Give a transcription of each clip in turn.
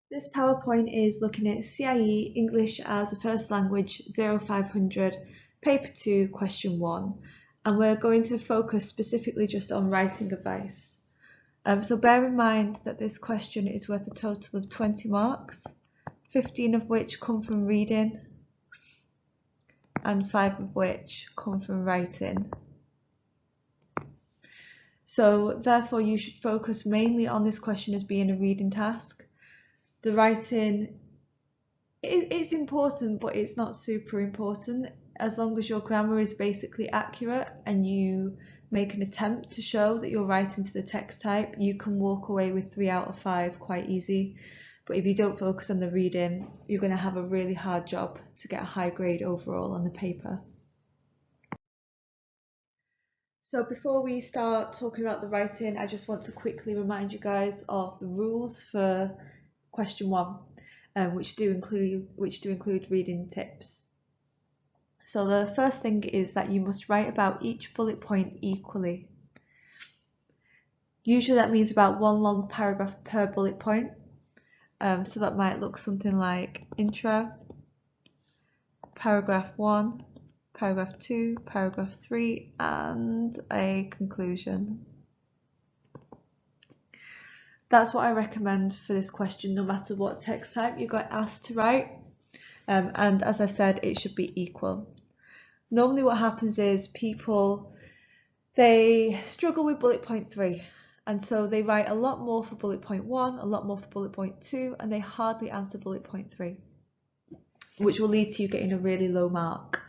This PowerPoint is looking at CIE English as a First Language 0500, Paper 2, Question 1, and we're going to focus specifically just on writing advice. So bear in mind that this question is worth a total of 20 marks, 15 of which come from reading and 5 of which come from writing. So therefore you should focus mainly on this question as being a reading task. The writing is important, but it's not super important. As long as your grammar is basically accurate and you make an attempt to show that you're writing to the text type, you can walk away with 3 out of 5 quite easy. But if you don't focus on the reading, you're going to have a really hard job to get a high grade overall on the paper. So before we start talking about the writing, I just want to quickly remind you guys of the rules for question 1, which do include reading tips. So the first thing is that you must write about each bullet point equally. Usually that means about 1 long paragraph per bullet point. So that might look something like intro, paragraph 1, paragraph 2, paragraph 3, and a conclusion. That's what I recommend for this question, no matter what text type you got asked to write. And as I said, it should be equal. Normally what happens is people, they struggle with bullet point 3. And so they write a lot more for bullet point 1, a lot more for bullet point 2, and they hardly answer bullet point 3, which will lead to you getting a really low mark.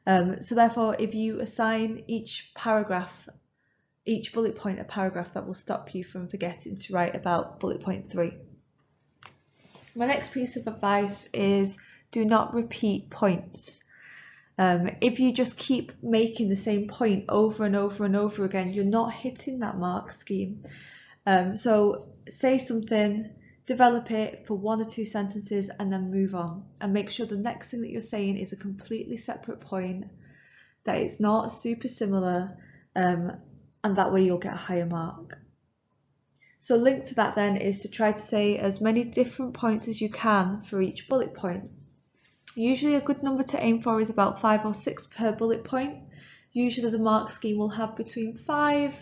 So therefore, if you assign each bullet point a paragraph, that will stop you from forgetting to write about bullet point 3. My next piece of advice is do not repeat points. If you just keep making the same point over and over and over again, you're not hitting that mark scheme. So say something, develop it for 1 or 2 sentences and then move on, and make sure the next thing that you're saying is a completely separate point, that it's not super similar, and that way you'll get a higher mark. So linked to that then is to try to say as many different points as you can for each bullet point. Usually a good number to aim for is about 5 or 6 per bullet point. Usually the mark scheme will have between 5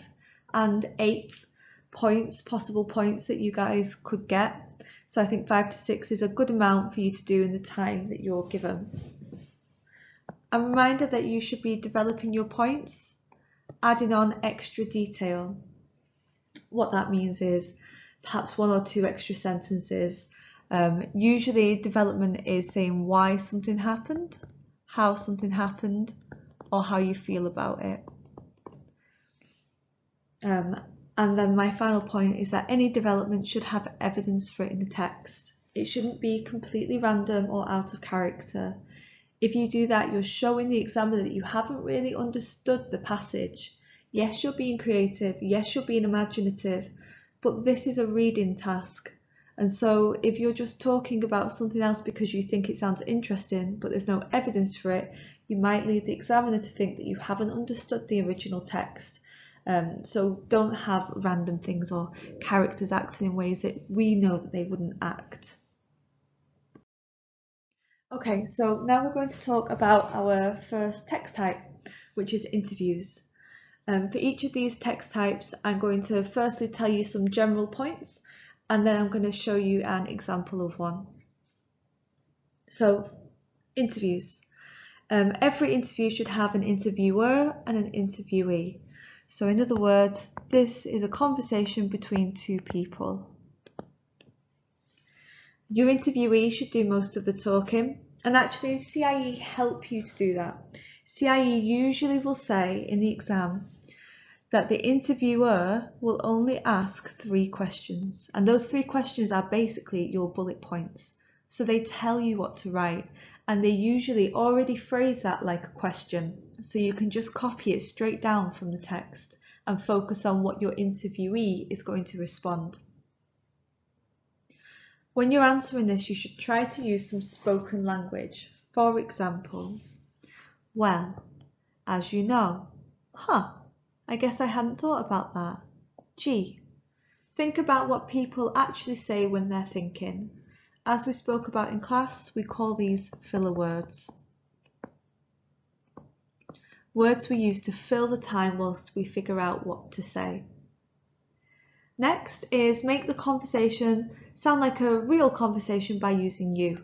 and 8 points, possible points that you guys could get. So I think 5 to 6 is a good amount for you to do in the time that you're given. A reminder that you should be developing your points, adding on extra detail. What that means is perhaps 1 or 2 extra sentences. Usually development is saying why something happened, how something happened, or how you feel about it. And then my final point is that any development should have evidence for it in the text. It shouldn't be completely random or out of character. If you do that, you're showing the examiner that you haven't really understood the passage. Yes, you're being creative, yes, you're being imaginative, but this is a reading task. And so if you're just talking about something else because you think it sounds interesting, but there's no evidence for it, you might lead the examiner to think that you haven't understood the original text. So don't have random things or characters acting in ways that we know that they wouldn't act. Okay, so now we're going to talk about our first text type, which is interviews. For each of these text types, I'm going to firstly tell you some general points, and then I'm going to show you an example of one. So, interviews. Every interview should have an interviewer and an interviewee. So in other words, this is a conversation between 2 people. Your interviewee should do most of the talking, and actually CIE help you to do that. CIE usually will say in the exam that the interviewer will only ask 3 questions, and those 3 questions are basically your bullet points. So they tell you what to write, and they usually already phrase that like a question, so you can just copy it straight down from the text and focus on what your interviewee is going to respond. When you're answering this, you should try to use some spoken language. For example, well, as you know, I guess I hadn't thought about that. Gee, think about what people actually say when they're thinking. As we spoke about in class, we call these filler words. Words we use to fill the time whilst we figure out what to say. Next is make the conversation sound like a real conversation by using you.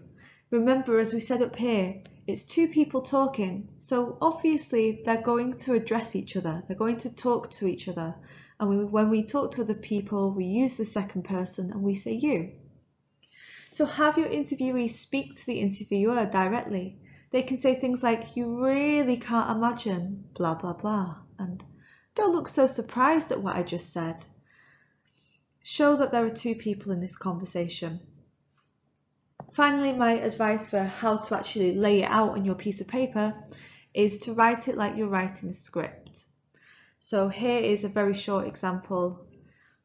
Remember, as we said up here, it's two people talking, so obviously they're going to address each other, they're going to talk to each other, and when we talk to other people, we use the second person and we say you. So have your interviewee speak to the interviewer directly. They can say things like, you really can't imagine, blah, blah, blah, and don't look so surprised at what I just said. Show that there are two people in this conversation. Finally, my advice for how to actually lay it out on your piece of paper is to write it like you're writing a script. So here is a very short example.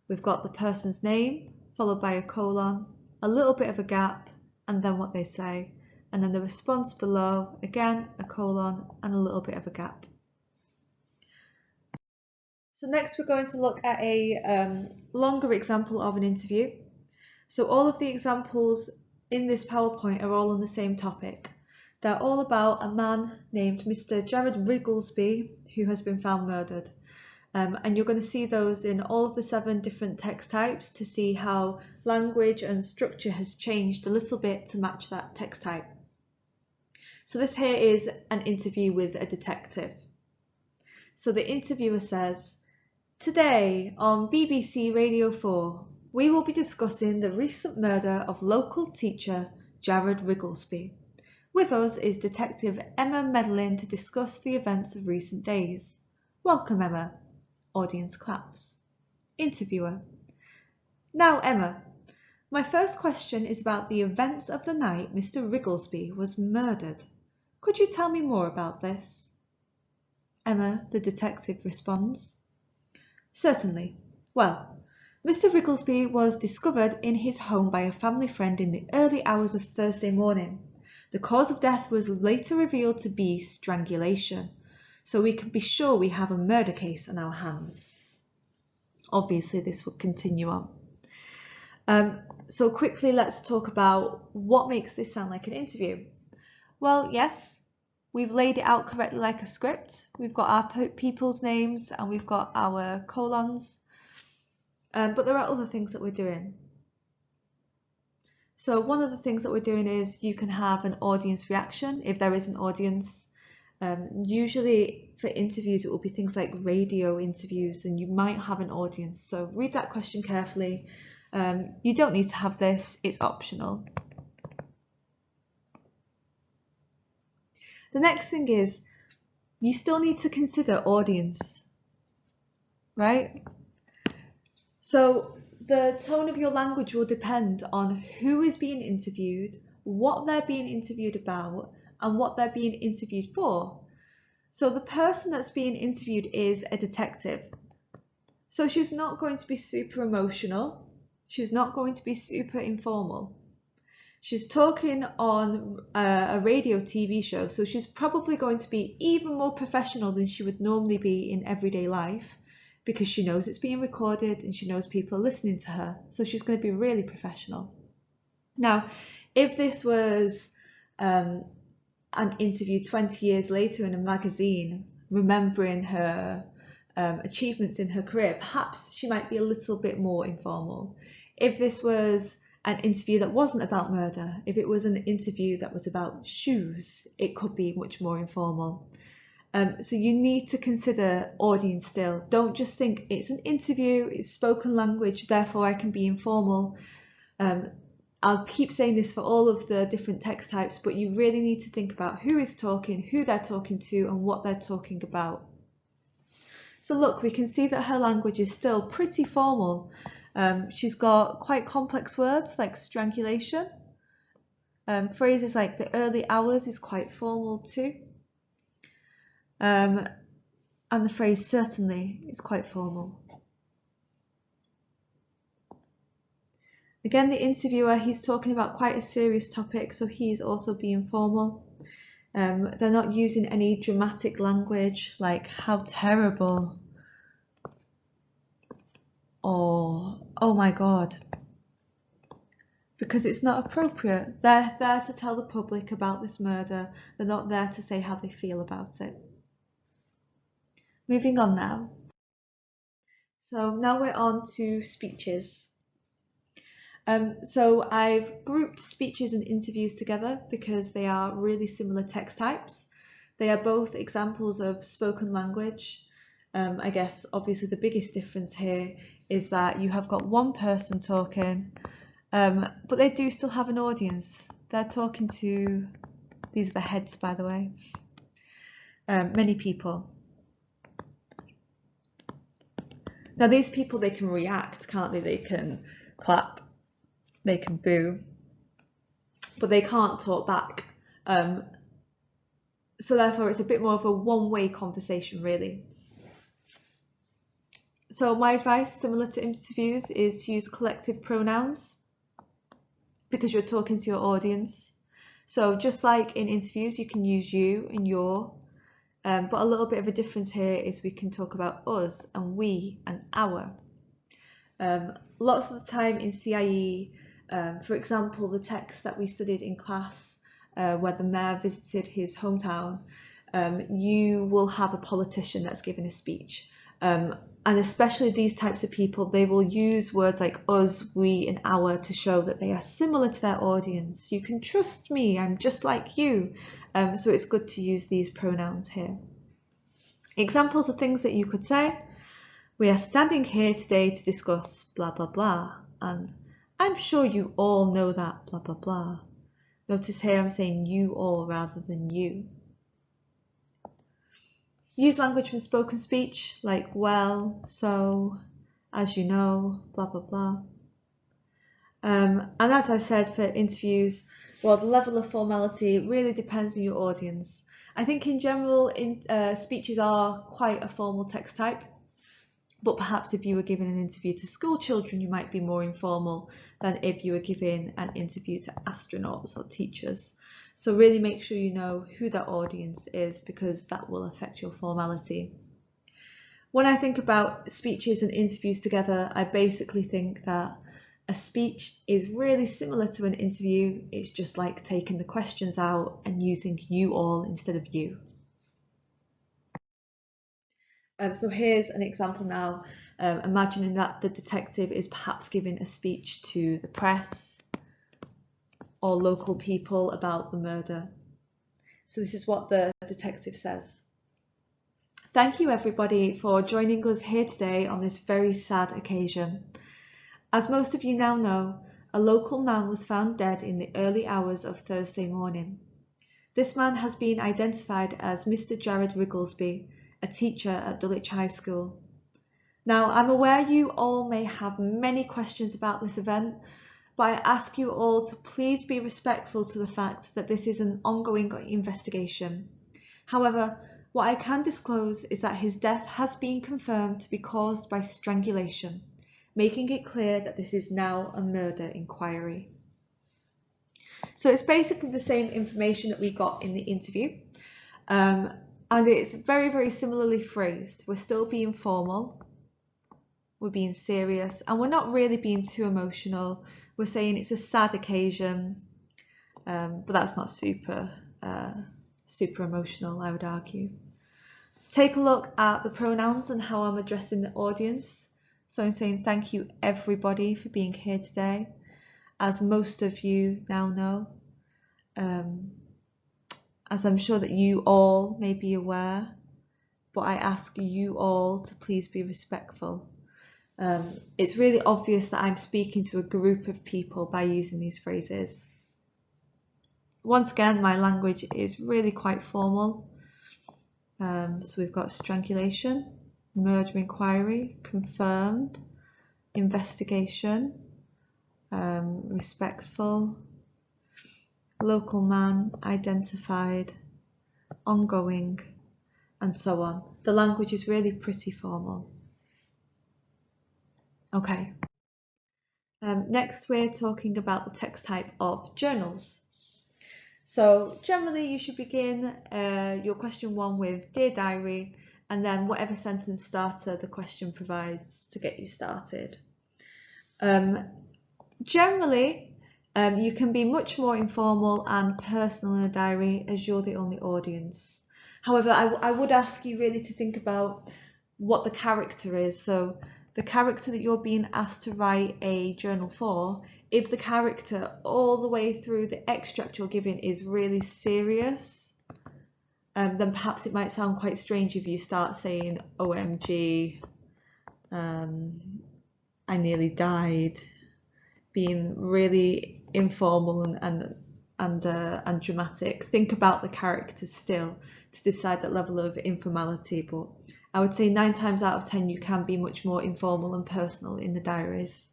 We've got the person's name, followed by a colon, a little bit of a gap, and then what they say. And then the response below, again, a colon and a little bit of a gap. So next we're going to look at a longer example of an interview. So all of the examples in this PowerPoint are all on the same topic. They're all about a man named Mr. Jared Wigglesby who has been found murdered. And you're going to see those in all of the 7 different text types to see how language and structure has changed a little bit to match that text type. So this here is an interview with a detective. So the interviewer says, today on BBC Radio 4, we will be discussing the recent murder of local teacher Jared Wigglesby. With us is Detective Emma Medlin to discuss the events of recent days. Welcome, Emma. Audience claps. Interviewer. Now, Emma, my first question is about the events of the night Mr. Wigglesby was murdered. Could you tell me more about this? Emma, the detective, responds. Certainly. Well, Mr. Wigglesby was discovered in his home by a family friend in the early hours of Thursday morning. The cause of death was later revealed to be strangulation, so we can be sure we have a murder case on our hands. Obviously, this will continue on. So quickly, let's talk about what makes this sound like an interview. Well, yes, we've laid it out correctly like a script. We've got our people's names and we've got our colons. But there are other things that we're doing. So one of the things that we're doing is you can have an audience reaction if there is an audience. Usually for interviews it will be things like radio interviews and you might have an audience. So read that question carefully. You don't need to have this, it's optional. The next thing is you still need to consider audience, right? So the tone of your language will depend on who is being interviewed, what they're being interviewed about, and what they're being interviewed for. So the person that's being interviewed is a detective. So she's not going to be super emotional. She's not going to be super informal. She's talking on a radio TV show, so she's probably going to be even more professional than she would normally be in everyday life because she knows it's being recorded and she knows people are listening to her. So she's going to be really professional. Now, if this was an interview 20 years later in a magazine, remembering her achievements in her career, perhaps she might be a little bit more informal. If this was an interview that wasn't about murder, if it was an interview that was about shoes, it could be much more informal. So you need to consider audience still. Don't just think it's an interview, it's spoken language, therefore I can be informal. I'll keep saying this for all of the different text types, but you really need to think about who is talking, who they're talking to, and what they're talking about. So look, we can see that her language is still pretty formal. She's got quite complex words like strangulation. Phrases like the early hours is quite formal too. And the phrase certainly is quite formal. Again, the interviewer, he's talking about quite a serious topic, so he's also being formal. They're not using any dramatic language like how terrible or oh my god. because it's not appropriate. They're there to tell the public about this murder. They're not there to say how they feel about it. Moving on now. So now we're on to speeches. So I've grouped speeches and interviews together because they are really similar text types. They are both examples of spoken language. I guess obviously the biggest difference here is that you have got one person talking, but they do still have an audience. They're talking to, these are the heads by the way, many people. Now these people, they can react, can't they? They can clap, they can boo, but they can't talk back. So therefore it's a bit more of a one-way conversation really. So my advice, similar to interviews, is to use collective pronouns because you're talking to your audience. So just like in interviews, you can use you and your, but a little bit of a difference here is we can talk about us and we and our. Lots of the time in CIE, for example, the text that we studied in class where the mayor visited his hometown, you will have a politician that's given a speech. And especially these types of people, they will use words like us, we and our to show that they are similar to their audience. You can trust me, I'm just like you. So it's good to use these pronouns here. Examples of things that you could say: we are standing here today to discuss blah blah blah, and I'm sure you all know that blah blah blah. Notice here I'm saying you all rather than you. Use language from spoken speech like well, so, as you know, blah blah blah. And as I said for interviews, well, the level of formality really depends on your audience. I think in general, speeches are quite a formal text type, but perhaps if you were giving an interview to school children, you might be more informal than if you were giving an interview to astronauts or teachers. So really make sure you know who that audience is, because that will affect your formality. When I think about speeches and interviews together, I basically think that a speech is really similar to an interview. It's just like taking the questions out and using you all instead of you. So here's an example now, imagining that the detective is perhaps giving a speech to the press or local people about the murder. So this is what the detective says. Thank you everybody for joining us here today on this very sad occasion. As most of you now know, a local man was found dead in the early hours of Thursday morning. This man has been identified as Mr. Jared Rigglesby, a teacher at Dulwich High School. Now, I'm aware you all may have many questions about this event, but I ask you all to please be respectful to the fact that this is an ongoing investigation. However, what I can disclose is that his death has been confirmed to be caused by strangulation, making it clear that this is now a murder inquiry. So it's basically the same information that we got in the interview, and it's very, very similarly phrased. We're still being formal, we're being serious, and we're not really being too emotional. We're saying it's a sad occasion, but that's not super emotional, I would argue. Take a look at the pronouns and how I'm addressing the audience. So I'm saying thank you everybody for being here today, as most of you now know. As I'm sure that you all may be aware, but I ask you all to please be respectful. It's really obvious that I'm speaking to a group of people by using these phrases. Once again, my language is really quite formal. So we've got strangulation, murder inquiry, confirmed, investigation, respectful, local man, identified, ongoing, and so on. The language is really pretty formal. Okay. Next we're talking about the text type of journals. So generally you should begin your question 1 with Dear Diary, and then whatever sentence starter the question provides to get you started. Generally, You can be much more informal and personal in a diary as you're the only audience. However, I would ask you really to think about what the character is. So the character that you're being asked to write a journal for, if the character all the way through the extract you're giving is really serious, then perhaps it might sound quite strange if you start saying, OMG, I nearly died, being really informal and dramatic. Think about the character still to decide that level of informality, but I would say 9 times out of 10 you can be much more informal and personal in the diaries.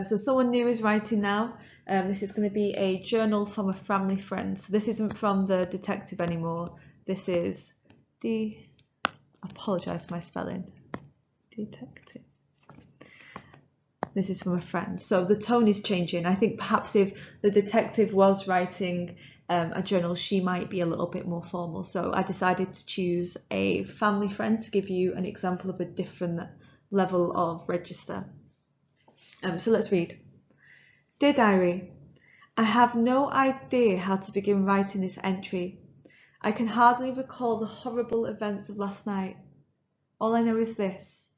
So someone new is writing now. This is going to be a journal from a family friend. So this isn't from the detective anymore. This is I apologise for my spelling. Detective. This is from a friend. So the tone is changing. I think perhaps if the detective was writing a journal, she might be a little bit more formal. So I decided to choose a family friend to give you an example of a different level of register. So let's read. Dear Diary, I have no idea how to begin writing this entry. I can hardly recall the horrible events of last night. All I know is this: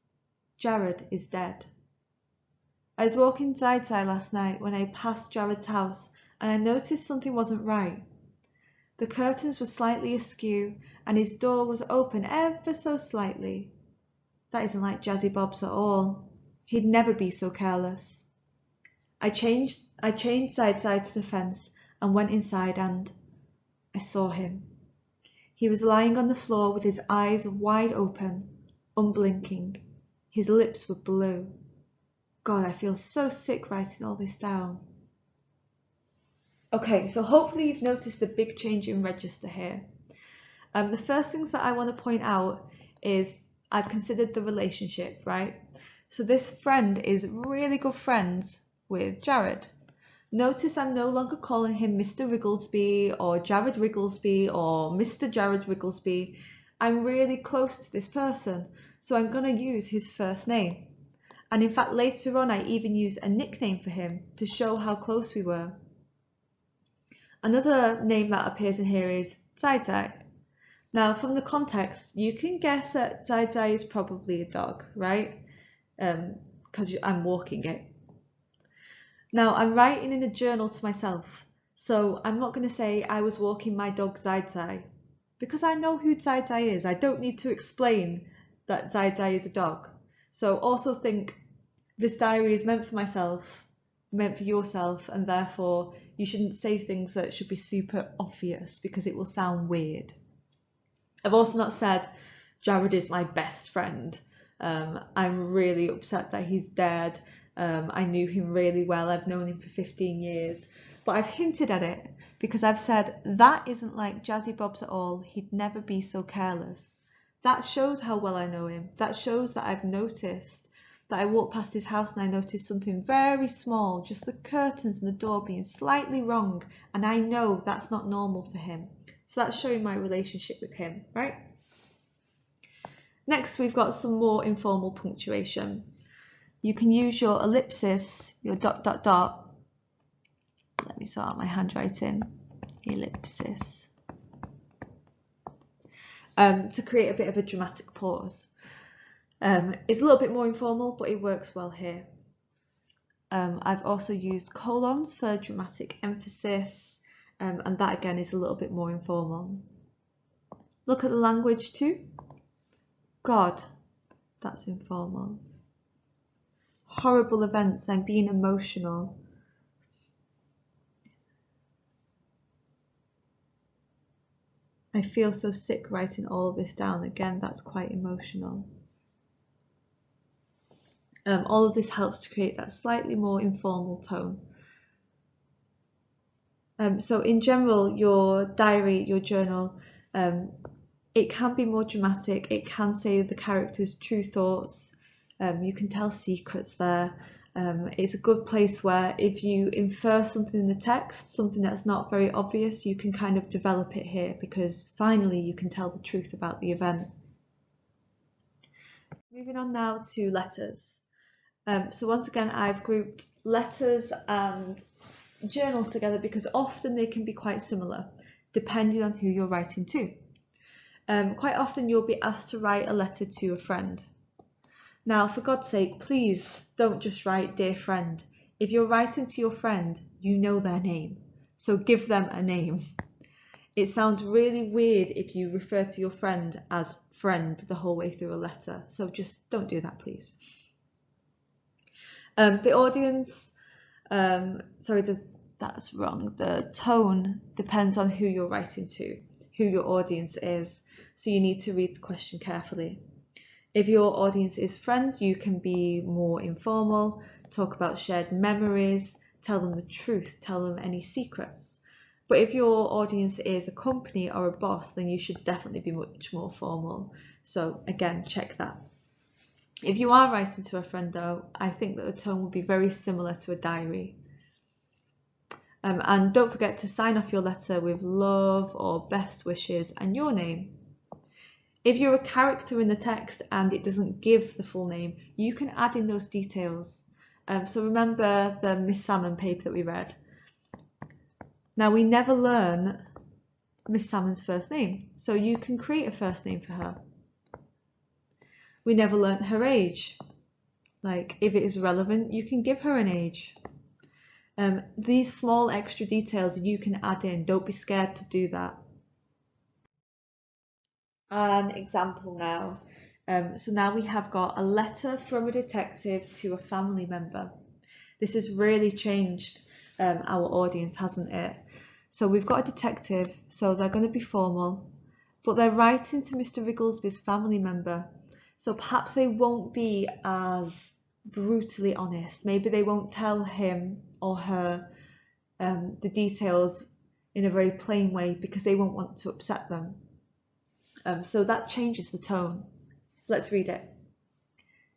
Jared is dead. I was walking Zai last night when I passed Jared's house and I noticed something wasn't right. The curtains were slightly askew and his door was open ever so slightly. That isn't like Jazzy Bob's at all. He'd never be so careless. I chained Zai to the fence and went inside and I saw him. He was lying on the floor with his eyes wide open, unblinking. His lips were blue. God, I feel so sick writing all this down. Okay, so hopefully you've noticed the big change in register here. The first things that I want to point out is I've considered the relationship, right? So this friend is really good friends with Jared. Notice I'm no longer calling him Mr. Wrigglesby or Jared Wrigglesby or Mr. Jared Wrigglesby. I'm really close to this person, so I'm going to use his first name. And in fact, later on, I even use a nickname for him to show how close we were. Another name that appears in here is Zai. Now, from the context, you can guess that Zai is probably a dog, right? Because I'm walking it. Now, I'm writing in a journal to myself, so I'm not going to say I was walking my dog Zai, because I know who Zai is. I don't need to explain that Zai is a dog. So also think this diary is meant for myself, meant for yourself, and therefore you shouldn't say things that should be super obvious because it will sound weird. I've also not said Jared is my best friend. I'm really upset that he's dead. I knew him really well. I've known him for 15 years. But I've hinted at it because I've said that isn't like Jazzy Bob's at all. He'd never be so careless. That shows how well I know him. That shows that I've noticed that I walked past his house and I noticed something very small, just the curtains and the door being slightly wrong, and I know that's not normal for him. So that's showing my relationship with him, right? Next, we've got some more informal punctuation. You can use your ellipsis, your ... Let me sort out my handwriting. Ellipsis. To create a bit of a dramatic pause. It's a little bit more informal, but it works well here. I've also used colons for dramatic emphasis, and that again is a little bit more informal. Look at the language too. God, that's informal. Horrible events, I'm being emotional. I feel so sick writing all of this down. Again, that's quite emotional. All of this helps to create that slightly more informal tone. So in general, your diary, your journal, it can be more dramatic. It can say the character's true thoughts. You can tell secrets there. It's a good place where if you infer something in the text, something that's not very obvious, you can kind of develop it here because finally you can tell the truth about the event. Moving on now to letters. So once again, I've grouped letters and journals together because often they can be quite similar depending on who you're writing to. Quite often you'll be asked to write a letter to a friend. Now, for God's sake, please don't just write "Dear friend." If you're writing to your friend, you know their name, so give them a name. It sounds really weird if you refer to your friend as friend the whole way through a letter, so just don't do that, please. The audience, that's wrong. The tone depends on who you're writing to, who your audience is, so you need to read the question carefully. If your audience is a friend, you can be more informal, talk about shared memories, tell them the truth, tell them any secrets. But if your audience is a company or a boss, then you should definitely be much more formal. So again, check that. If you are writing to a friend though, I think that the tone will be very similar to a diary. And don't forget to sign off your letter with love or best wishes and your name. If you're a character in the text and it doesn't give the full name, you can add in those details. So remember the Miss Salmon paper that we read. Now we never learn Miss Salmon's first name, so you can create a first name for her. We never learnt her age. Like, if it is relevant, you can give her an age. These small extra details you can add in. Don't be scared to do that. An example now. So now we have got a letter from a detective to a family member. This has really changed our audience, hasn't it? So we've got a detective, so they're going to be formal, but they're writing to Mr. Wrigglesby's family member. So perhaps they won't be as brutally honest. Maybe they won't tell him or her the details in a very plain way because they won't want to upset them. So that changes the tone. Let's read it.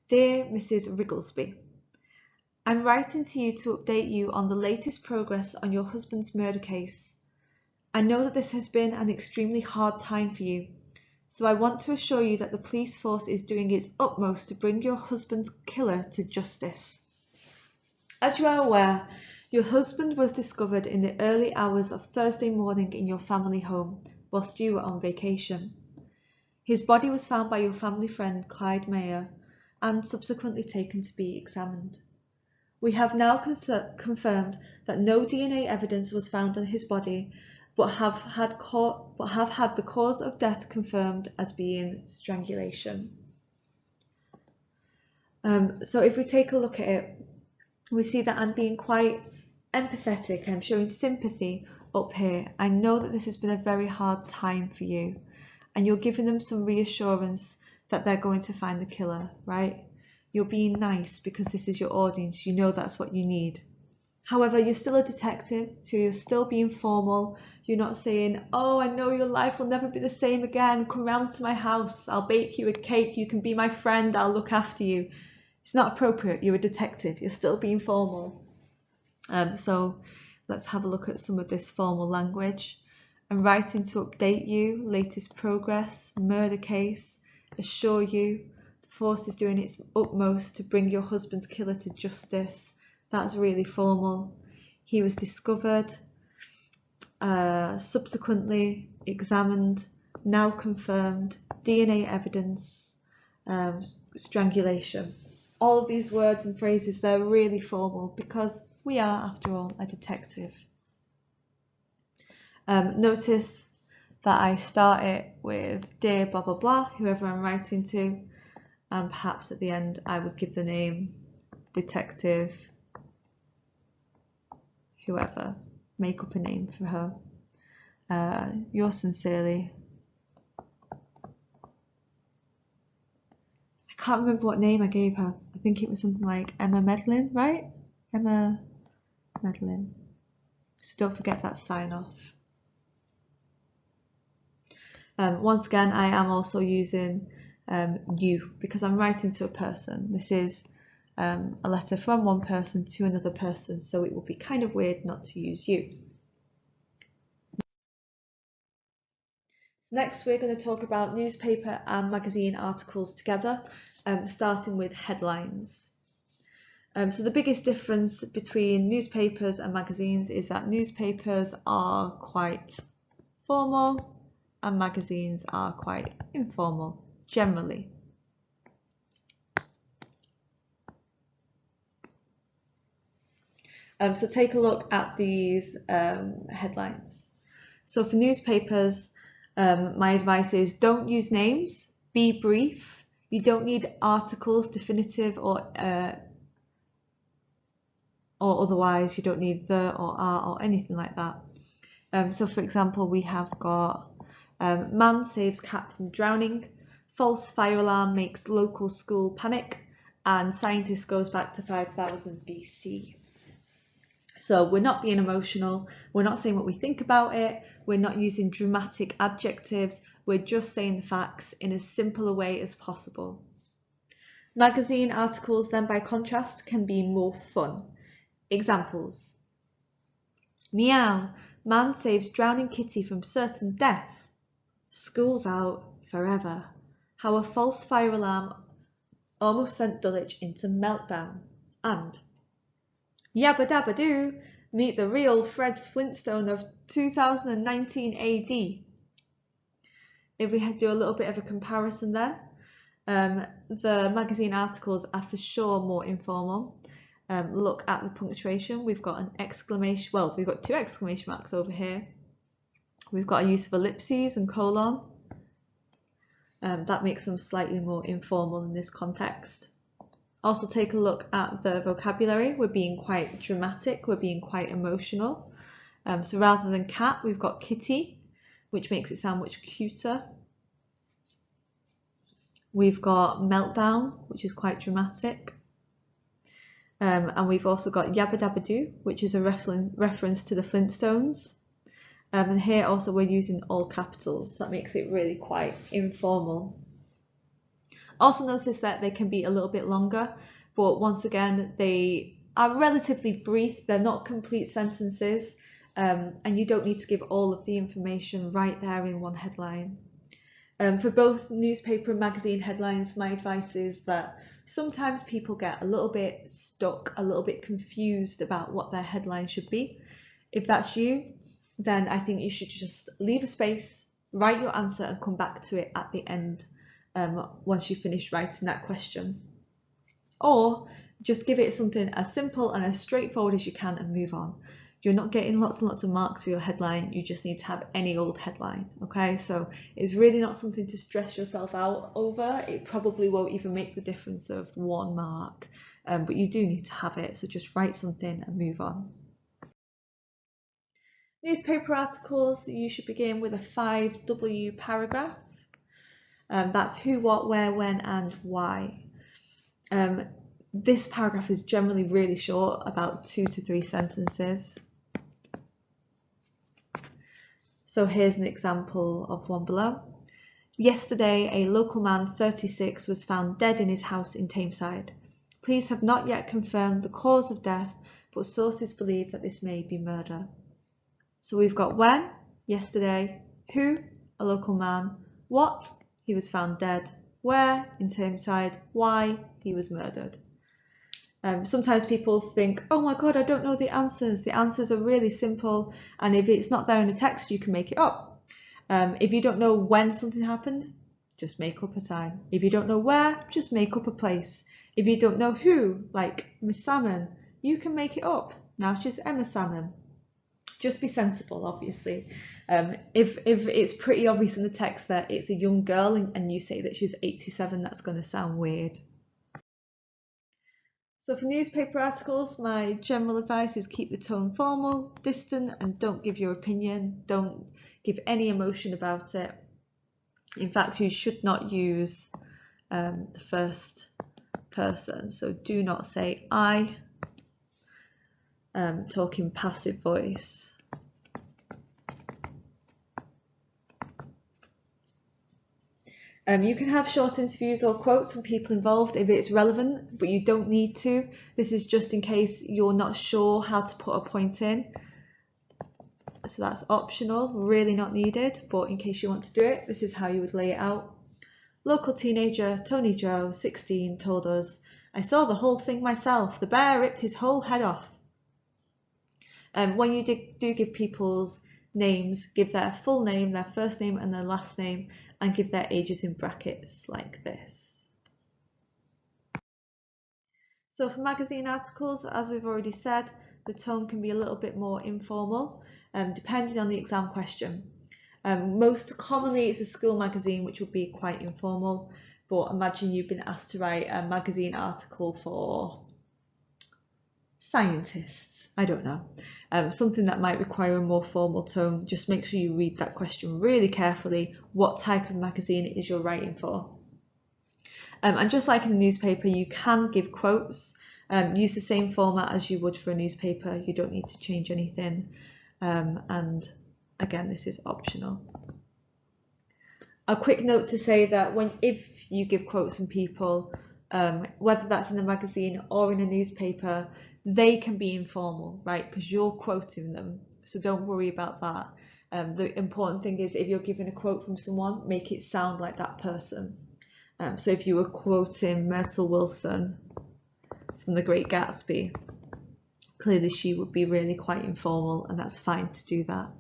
Dear Mrs. Wrigglesby, I'm writing to you to update you on the latest progress on your husband's murder case. I know that this has been an extremely hard time for you, so I want to assure you that the police force is doing its utmost to bring your husband's killer to justice. As you are aware, your husband was discovered in the early hours of Thursday morning in your family home whilst you were on vacation. His body was found by your family friend Clyde Mayer and subsequently taken to be examined. We have now confirmed that no DNA evidence was found on his body, but have had the cause of death confirmed as being strangulation. So if we take a look at it, we see that I'm being quite empathetic. I'm showing sympathy up here. I know that this has been a very hard time for you, and you're giving them some reassurance that they're going to find the killer, right? You're being nice because this is your audience. You know that's what you need. However, you're still a detective, so you're still being formal. You're not saying, oh, I know your life will never be the same again. Come round to my house. I'll bake you a cake. You can be my friend. I'll look after you. It's not appropriate. You're a detective. You're still being formal. So let's have a look at some of this formal language. I'm writing to update you, latest progress, murder case, assure you, the force is doing its utmost to bring your husband's killer to justice. That's really formal. He was discovered, subsequently examined, now confirmed, DNA evidence, strangulation. All of these words and phrases, they're really formal because we are, after all, a detective. Notice that I start it with dear blah blah blah, whoever I'm writing to, and perhaps at the end I would give the name detective whoever, make up a name for her. Yours sincerely. I can't remember what name I gave her. I think it was something like Emma Medlin, right? Emma Medlin. So don't forget that sign off. Once again, I am also using you because I'm writing to a person. This is a letter from one person to another person, so it would be kind of weird not to use you. So next we're going to talk about newspaper and magazine articles together, starting with headlines. So the biggest difference between newspapers and magazines is that newspapers are quite formal and magazines are quite informal, generally. So take a look at these headlines. So for newspapers, my advice is don't use names, be brief. You don't need articles, definitive or otherwise. You don't need the or are or anything like that. So for example, we have got man saves cat from drowning, false fire alarm makes local school panic, and scientist goes back to 5000 BC. So we're not being emotional, we're not saying what we think about it, we're not using dramatic adjectives, we're just saying the facts in as simple a way as possible. Magazine articles then by contrast can be more fun. Examples: meow, man saves drowning kitty from certain death. School's out forever. How a false fire alarm almost sent Dulwich into meltdown. And yabba dabba doo, meet the real Fred Flintstone of 2019 AD. If we had to do a little bit of a comparison there, the magazine articles are for sure more informal. Look at the punctuation. We've got an exclamation, well, we've got 2 exclamation marks over here. We've got a use of ellipses and colon. That makes them slightly more informal in this context. Also take a look at the vocabulary. We're being quite dramatic, we're being quite emotional. So rather than cat, we've got kitty, which makes it sound much cuter. We've got meltdown, which is quite dramatic. And we've also got yabba dabba doo, which is a reference to the Flintstones. And here also we're using all capitals. That makes it really quite informal. Also notice that they can be a little bit longer, but once again, they are relatively brief. They're not complete sentences, and you don't need to give all of the information right there in one headline. For both newspaper and magazine headlines, my advice is that sometimes people get a little bit stuck, a little bit confused about what their headline should be. If that's you, then I think you should just leave a space, write your answer and come back to it at the end. Once you finish writing that question, or just give it something as simple and as straightforward as you can and move on. You're not getting lots and lots of marks for your headline, you just need to have any old headline, okay? So it's really not something to stress yourself out over. It probably won't even make the difference of 1 mark, but you do need to have it, so just write something and move on. Newspaper articles, you should begin with a 5W paragraph. That's who, what, where, when and why. This paragraph is generally really short, about 2 to 3 sentences. So here's an example of one below. Yesterday, a local man 36 was found dead in his house in Tameside. Police have not yet confirmed the cause of death, but sources believe that this may be murder. So we've got when, yesterday, who, a local man, what, he was found dead, where, in Tameside, why, he was murdered. Sometimes people think, oh my god, I don't know the answers. The answers are really simple, and if it's not there in the text, you can make it up. If you don't know when something happened, just make up a time. If you don't know where, just make up a place. If you don't know who, like Miss Salmon, you can make it up. Now she's Emma Salmon. Just be sensible, obviously. If it's pretty obvious in the text that it's a young girl and you say that she's 87, that's going to sound weird. So for newspaper articles, my general advice is keep the tone formal, distant, and don't give your opinion. Don't give any emotion about it. In fact, you should not use the first person. So do not say I, talk in passive voice. You can have short interviews or quotes from people involved if it's relevant, but you don't need to. This is just in case you're not sure how to put a point in. So that's optional, really not needed, but in case you want to do it, this is how you would lay it out. Local teenager Tony Joe, 16, told us, I saw the whole thing myself. The bear ripped his whole head off. When you do give people's names, give their full name, their first name and their last name, and give their ages in brackets like this. So for magazine articles, as we've already said, the tone can be a little bit more informal, depending on the exam question. Most commonly it's a school magazine, which would be quite informal, but imagine you've been asked to write a magazine article for scientists, I don't know, something that might require a more formal tone. Just make sure you read that question really carefully, what type of magazine it is you're writing for. And just like in the newspaper, you can give quotes, use the same format as you would for a newspaper. You don't need to change anything. And again, this is optional. A quick note to say that if you give quotes from people, whether that's in a magazine or in a newspaper, they can be informal, right? Because you're quoting them, so don't worry about that. The important thing is if you're giving a quote from someone, make it sound like that person. So if you were quoting Myrtle Wilson from The Great Gatsby, clearly she would be really quite informal, and that's fine to do that.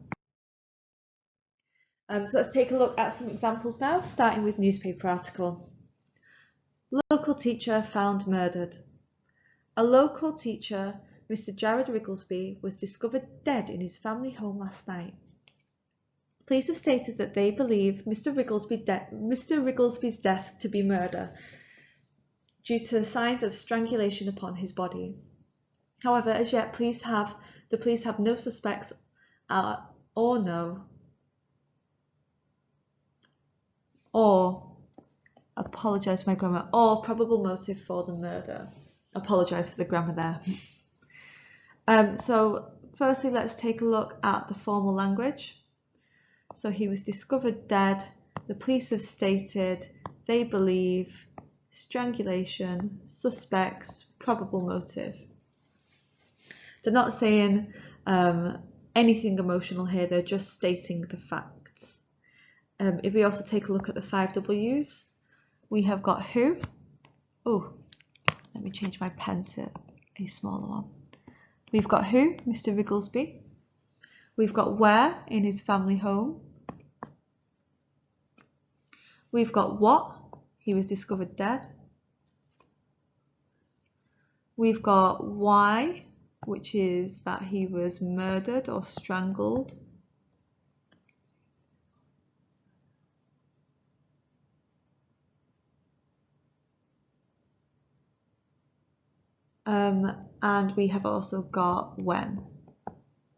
So let's take a look at some examples now, starting with newspaper article. Local teacher found murdered. A local teacher, Mr. Jared Wrigglesby, was discovered dead in his family home last night. Police have stated that they believe Mr. Wrigglesby's death to be murder due to signs of strangulation upon his body. However, as yet, the police have no suspects apologise for my grammar, or probable motive for the murder. Apologise for the grammar there. So firstly, let's take a look at the formal language. So he was discovered dead. The police have stated they believe strangulation, suspects, probable motive. They're not saying anything emotional here, they're just stating the facts. If we also take a look at the 5 W's, we have got who. Oh, let me change my pen to a smaller one. We've got who, Mr. Wrigglesby. We've got where, in his family home. We've got what, he was discovered dead. We've got why, which is that he was murdered or strangled. And we have also got when,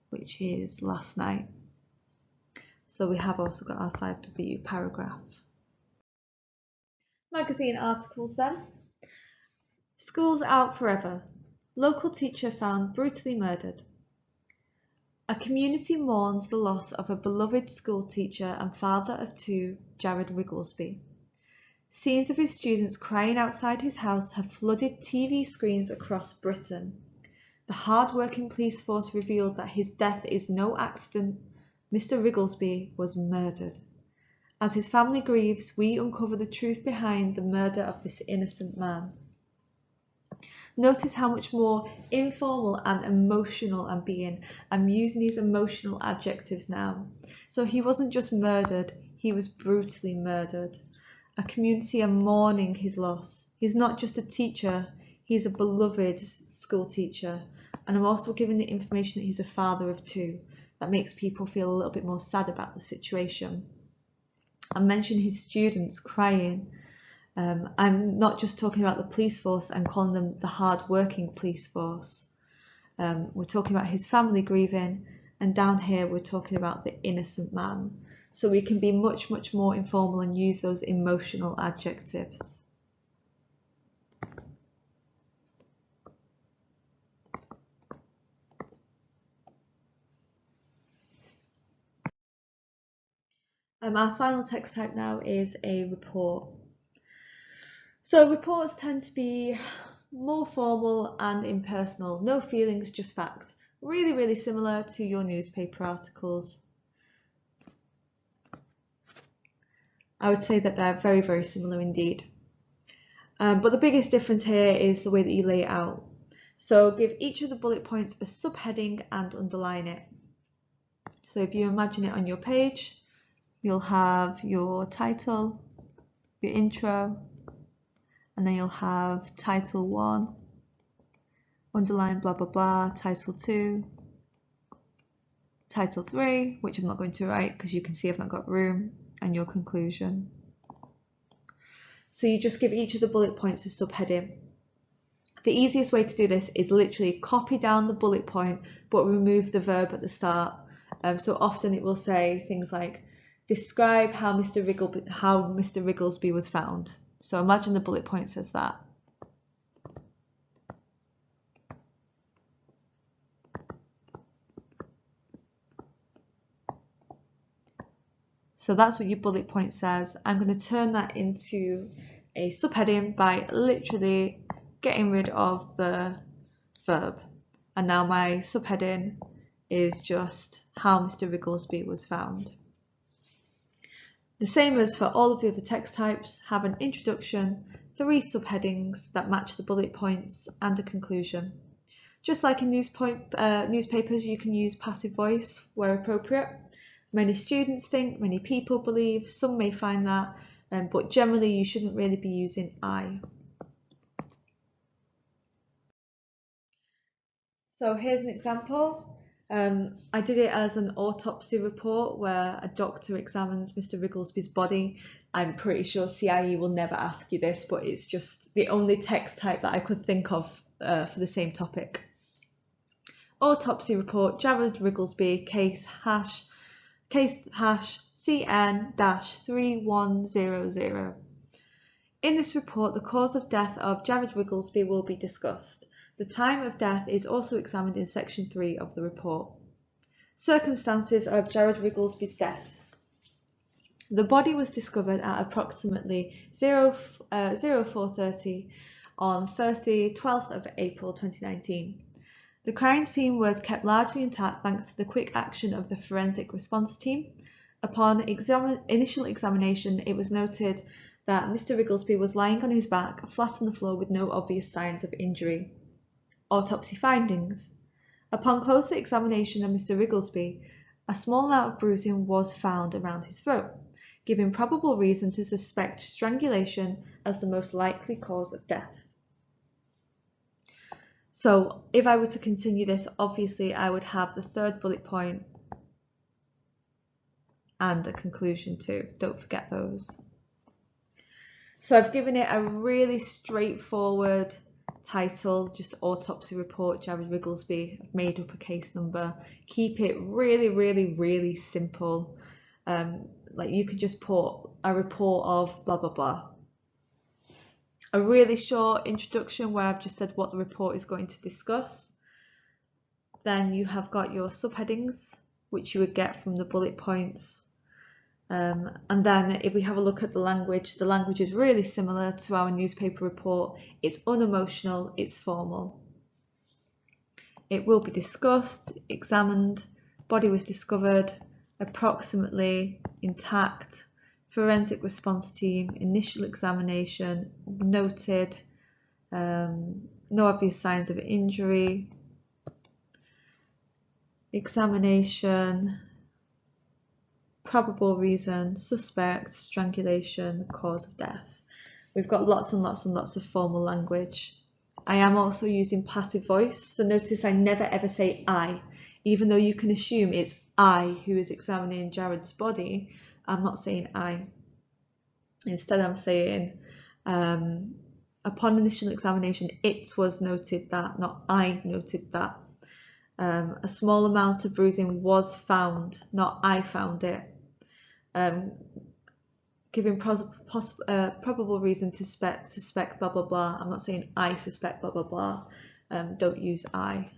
which is last night. So we have also got our 5W paragraph. Magazine articles then. Schools out forever. Local teacher found brutally murdered. A community mourns the loss of a beloved school teacher and father of 2, Jared Wrigglesby. Scenes of his students crying outside his house have flooded TV screens across Britain. The hard-working police force revealed that his death is no accident. Mr. Wrigglesby was murdered. As his family grieves, we uncover the truth behind the murder of this innocent man. Notice how much more informal and emotional I'm being. I'm using these emotional adjectives now. So he wasn't just murdered, he was brutally murdered. A community are mourning his loss. He's not just a teacher, he's a beloved school teacher. And I'm also giving the information that he's a father of 2. That makes people feel a little bit more sad about the situation. I mentioned his students crying. I'm not just talking about the police force, I'm calling them the hard-working police force. We're talking about his family grieving, and down here we're talking about the innocent man. So we can be much, much more informal and use those emotional adjectives. Our final text type now is a report. So reports tend to be more formal and impersonal, no feelings, just facts. Really, really similar to your newspaper articles. I would say that they're very, very similar indeed. But the biggest difference here is the way that you lay it out. So give each of the bullet points a subheading and underline it. So if you imagine it on your page, you'll have your title, your intro, and then you'll have title 1, underline blah blah blah, title 2, title 3, which I'm not going to write because you can see I've not got room, and your conclusion. So you just give each of the bullet points a subheading. The easiest way to do this is literally copy down the bullet point but remove the verb at the start. So often it will say things like, describe how Mr. Wrigglesby was found. So imagine the bullet point says that. So that's what your bullet point says. I'm going to turn that into a subheading by literally getting rid of the verb. And now my subheading is just how Mr. Wrigglesby was found. The same as for all of the other text types, have an introduction, 3 subheadings that match the bullet points, and a conclusion. Just like in newspapers, you can use passive voice where appropriate. Many students think, many people believe, some may find that, but generally you shouldn't really be using I. So here's an example. I did it as an autopsy report where a doctor examines Mr. Wrigglesby's body. I'm pretty sure CIE will never ask you this, but it's just the only text type that I could think of for the same topic. Autopsy report, Jared Wrigglesby, case hash CN-3100. In this report, the cause of death of Jared Wrigglesby will be discussed. The time of death is also examined in section 3 of the report. Circumstances of Jared Wrigglesby's death. The body was discovered at approximately 04:30 on Thursday, 12th of April 2019. The crime scene was kept largely intact thanks to the quick action of the forensic response team. Upon initial examination, it was noted that Mr. Wrigglesby was lying on his back, flat on the floor with no obvious signs of injury. Autopsy findings. Upon closer examination of Mr. Wrigglesby, a small amount of bruising was found around his throat, giving probable reason to suspect strangulation as the most likely cause of death. So if I were to continue this, obviously I would have the 3rd bullet point and a conclusion too. Don't forget those. So I've given it a really straightforward title, just autopsy report, Jared Wrigglesby. I've made up a case number. Keep it really simple. Like you could just put a report of blah blah blah. A really short introduction where I've just said what the report is going to discuss. Then you have got your subheadings, which you would get from the bullet points. And then if we have a look at the language is really similar to our newspaper report. It's unemotional, it's formal. It will be discussed, examined, body was discovered, approximately intact, forensic response team, initial examination, noted, no obvious signs of injury, examination, probable reason, suspect, strangulation, cause of death. We've got lots and lots of formal language. I am also using passive voice, so notice I never ever say I, even though you can assume it's I who is examining Jared's body. I'm not saying I. Instead I'm saying upon initial examination it was noted that, not I noted that. A small amount of bruising was found, not I found it. Giving probable reason to suspect blah blah blah. I'm not saying I suspect blah blah blah. Don't use I.